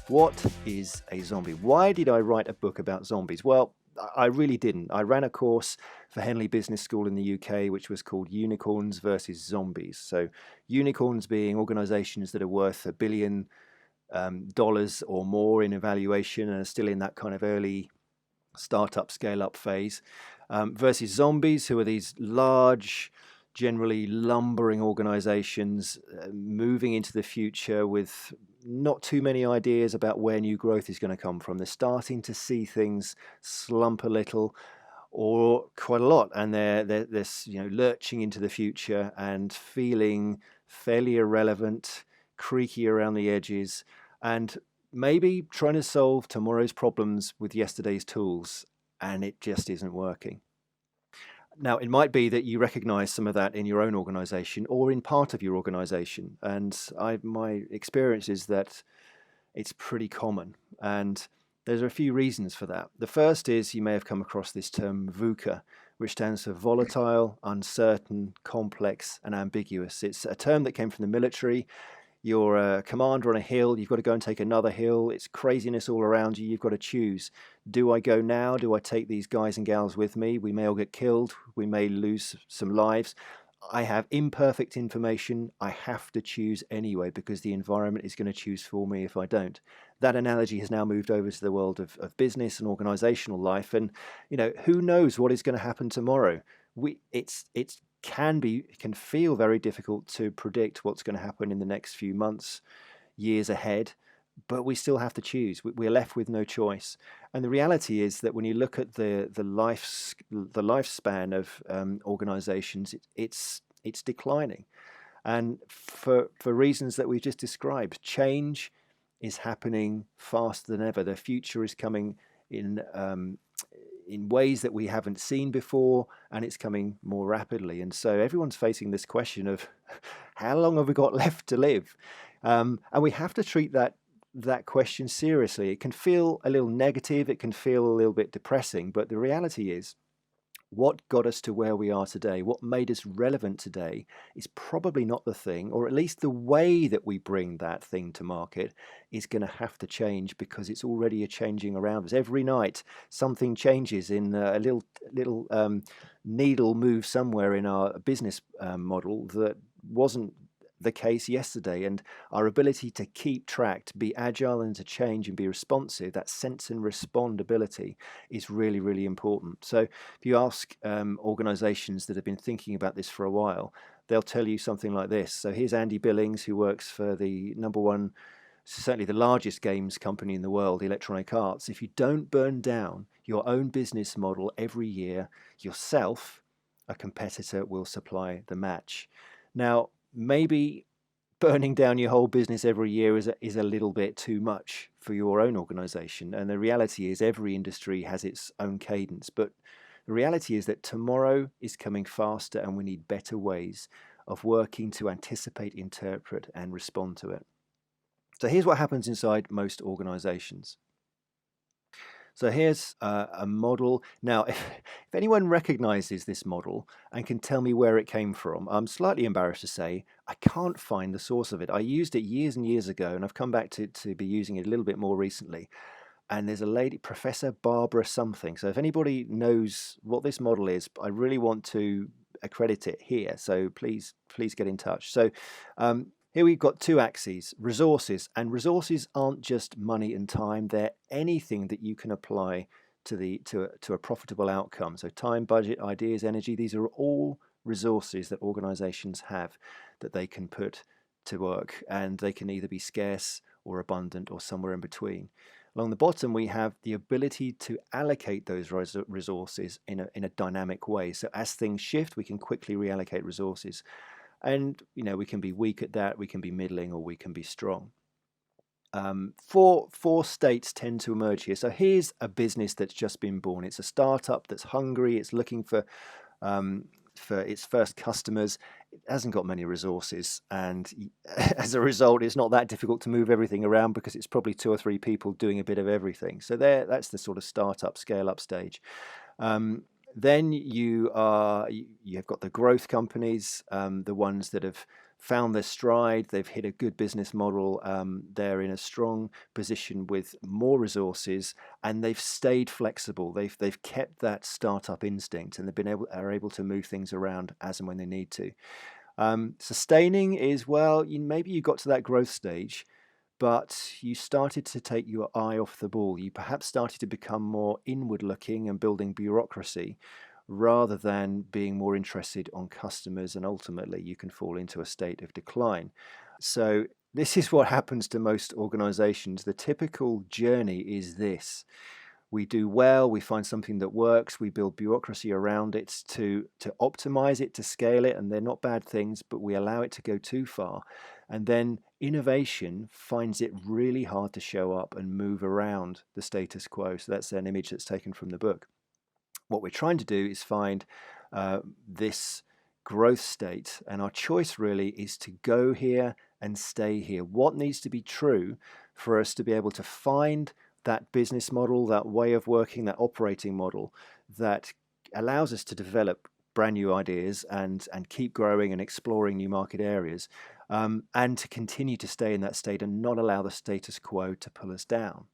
What is a zombie? Why did I write a book about zombies? Well, I really didn't. I ran a course for Henley Business School in the UK, which was called Unicorns versus Zombies. So, unicorns being organizations that are worth $1 billion dollars or more in evaluation and are still in that kind of early startup scale up phase, versus zombies, who are these large, generally lumbering organizations moving into the future with not too many ideas about where new growth is going to come from. They're starting to see things slump a little or quite a lot, and they're lurching into the future and feeling fairly irrelevant, creaky around the edges, and maybe trying to solve tomorrow's problems with yesterday's tools, and it just isn't working. Now, it might be that you recognize some of that in your own organization or in part of your organization. And my experience is that it's pretty common. And there's a few reasons for that. The first is you may have come across this term VUCA, which stands for volatile, uncertain, complex, and ambiguous. It's a term that came from the military. You're a commander on a hill, you've got to go and take another hill. It's craziness all around you. You've got to choose. Do I go now? Do I take these guys and gals with me? We may all get killed. We may lose some lives. I have imperfect information. I have to choose anyway because the environment is going to choose for me if I don't. That analogy has now moved over to the world of business and organizational life. And, who knows what is going to happen tomorrow? It's can feel very difficult to predict what's going to happen in the next few months, years ahead, but we still have to choose. We're left with no choice. And the reality is that when you look at the lifespan of organizations, it's declining. And for reasons that we've just described, change is happening faster than ever. The future is coming in ways that we haven't seen before, and it's coming more rapidly. And so everyone's facing this question of how long have we got left to live? And we have to treat that question seriously. It can feel a little negative, it can feel a little bit depressing, but the reality is what got us to where we are today, what made us relevant today, is probably not the thing, or at least the way that we bring that thing to market is going to have to change because it's already changing around us. Every night, something changes in a little needle moves somewhere in our business model that wasn't the case yesterday, and our ability to keep track, to be agile and to change and be responsive, that sense and respond ability is really, really important. So if you ask organizations that have been thinking about this for a while, they'll tell you something like this. So here's Andy Billings, who works for the number one, certainly the largest games company in the world, Electronic Arts. If you don't burn down your own business model every year yourself, a competitor will supply the match. Now, maybe burning down your whole business every year is a little bit too much for your own organization. And the reality is every industry has its own cadence. But the reality is that tomorrow is coming faster and we need better ways of working to anticipate, interpret, and respond to it. So here's what happens inside most organizations. So here's a model. Now, if anyone recognizes this model and can tell me where it came from, I'm slightly embarrassed to say I can't find the source of it. I used it years and years ago, and I've come back to be using it a little bit more recently. And there's a lady, Professor Barbara something. So if anybody knows what this model is, I really want to accredit it here. So please get in touch. So here we've got two axes, resources, and resources aren't just money and time. They're anything that you can apply to a profitable outcome. So time, budget, ideas, energy, these are all resources that organizations have that they can put to work, and they can either be scarce or abundant or somewhere in between. Along the bottom, we have the ability to allocate those resources in a dynamic way. So as things shift, we can quickly reallocate resources. And, we can be weak at that, we can be middling, or we can be strong. Four states tend to emerge here. So here's a business that's just been born. It's a startup that's hungry. It's looking for its first customers. It hasn't got many resources. And as a result, it's not that difficult to move everything around because it's probably 2 or 3 people doing a bit of everything. So that's the sort of startup, scale-up stage. Then you've got the growth companies, the ones that have found their stride, they've hit a good business model, they're in a strong position with more resources, and they've stayed flexible. They've kept that startup instinct, and are able to move things around as and when they need to. Sustaining is, well, maybe you got to that growth stage, but you started to take your eye off the ball. You perhaps started to become more inward looking and building bureaucracy rather than being more interested on customers, and ultimately you can fall into a state of decline. So this is what happens to most organizations. The typical journey is this: we do well, we find something that works, we build bureaucracy around it to optimize it, to scale it, and they're not bad things, but we allow it to go too far. And then innovation finds it really hard to show up and move around the status quo. So that's an image that's taken from the book. What we're trying to do is find this growth state, and our choice really is to go here and stay here. What needs to be true for us to be able to find that business model, that way of working, that operating model that allows us to develop brand new ideas and keep growing and exploring new market areas, and to continue to stay in that state and not allow the status quo to pull us down.